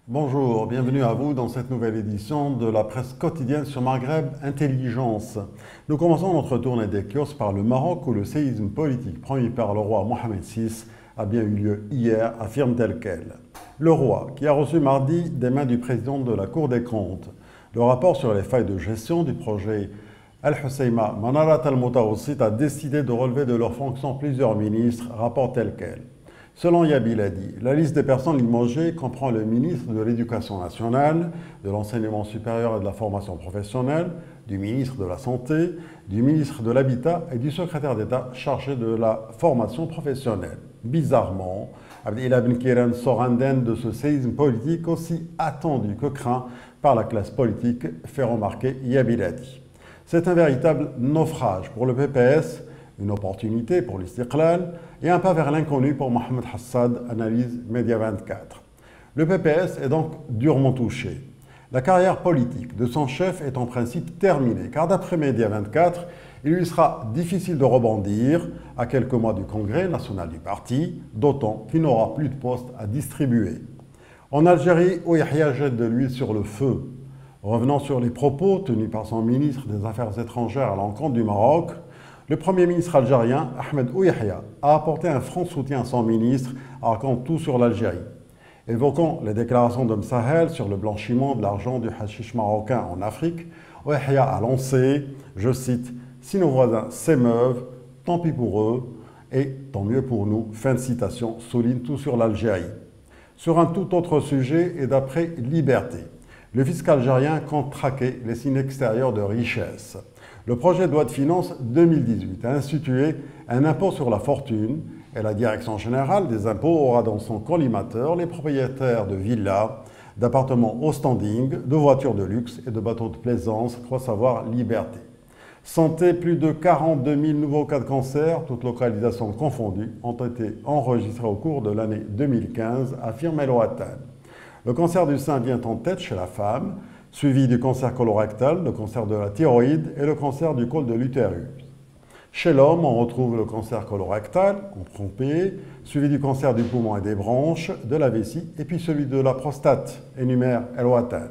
Bonjour, bienvenue à vous dans cette nouvelle édition de la presse quotidienne sur Maghreb Intelligence. Nous commençons notre tournée des kiosques par le Maroc où le séisme politique promis par le roi Mohamed VI a bien eu lieu hier, affirme tel quel. Le roi, qui a reçu mardi des mains du président de la Cour des comptes le rapport sur les failles de gestion du projet Al-Husseima Manarat al-Mutawassit, a décidé de relever de leurs fonctions plusieurs ministres, rapport tel quel. Selon Yabiladi, la liste des personnes limogées comprend le ministre de l'Éducation nationale, de l'Enseignement supérieur et de la formation professionnelle, du ministre de la Santé, du ministre de l'Habitat et du secrétaire d'État chargé de la formation professionnelle. Bizarrement, Abdelillah Ben Kiran sort indemne de ce séisme politique aussi attendu que craint par la classe politique, fait remarquer Yabiladi. C'est un véritable naufrage pour le PPS, une opportunité pour l'Istiqlal et un pas vers l'inconnu pour Mohamed Hassad, analyse Média 24. Le PPS est donc durement touché. La carrière politique de son chef est en principe terminée, car d'après Média 24, il lui sera difficile de rebondir à quelques mois du congrès national du parti, d'autant qu'il n'aura plus de postes à distribuer. En Algérie, Yahya jette de l'huile sur le feu. Revenant sur les propos tenus par son ministre des Affaires étrangères à l'encontre du Maroc, le Premier ministre algérien, Ahmed Ouyahia, a apporté un franc soutien à son ministre, racontant tout sur l'Algérie. Évoquant les déclarations d'Homme Sahel sur le blanchiment de l'argent du hashish marocain en Afrique, Ouyahia a lancé, je cite, « Si nos voisins s'émeuvent, tant pis pour eux, et tant mieux pour nous », fin de citation, souligne tout sur l'Algérie. Sur un tout autre sujet et d'après Liberté, le fisc algérien compte traquer les signes extérieurs de richesse. Le projet de loi de finances 2018 a institué un impôt sur la fortune et la Direction générale des impôts aura dans son collimateur les propriétaires de villas, d'appartements au standing, de voitures de luxe et de bateaux de plaisance, croit savoir Liberté. Santé, plus de 42 000 nouveaux cas de cancer, toutes localisations confondues, ont été enregistrés au cours de l'année 2015, affirme El Ouattan. Le cancer du sein vient en tête chez la femme, suivi du cancer colorectal, le cancer de la thyroïde et le cancer du col de l'utérus. Chez l'homme, on retrouve le cancer colorectal, en trompé, suivi du cancer du poumon et des bronches, de la vessie, et puis celui de la prostate, énumère El Ouattan.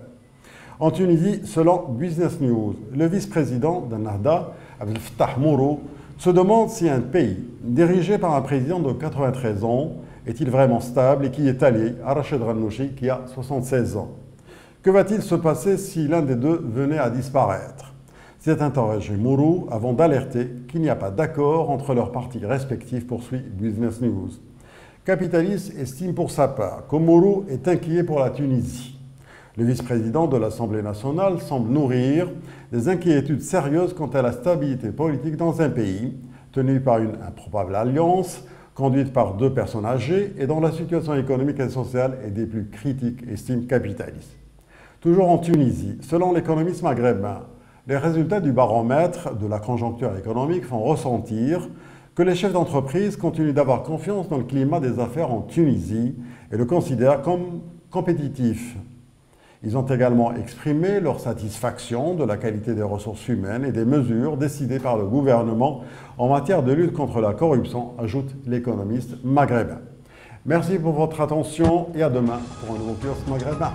En Tunisie, selon Business News, le vice-président d'Ennahda, Abdel Fattah Mourou, se demande si un pays dirigé par un président de 93 ans est-il vraiment stable et qui est allié à Rachid Ghannouchi qui a 76 ans. Que va-t-il se passer si l'un des deux venait à disparaître? C'est interrogé Mourou avant d'alerter qu'il n'y a pas d'accord entre leurs partis respectifs, poursuit Business News. Capitaliste estime pour sa part que Mourou est inquiet pour la Tunisie. Le vice-président de l'Assemblée nationale semble nourrir des inquiétudes sérieuses quant à la stabilité politique dans un pays tenu par une improbable alliance conduite par deux personnes âgées et dont la situation économique et sociale est des plus critiques, estime Capitaliste. Toujours en Tunisie, selon l'économiste maghrébin, les résultats du baromètre de la conjoncture économique font ressentir que les chefs d'entreprise continuent d'avoir confiance dans le climat des affaires en Tunisie et le considèrent comme compétitif. Ils ont également exprimé leur satisfaction de la qualité des ressources humaines et des mesures décidées par le gouvernement en matière de lutte contre la corruption, ajoute l'économiste maghrébin. Merci pour votre attention et à demain pour un nouveau kiosque maghrébin.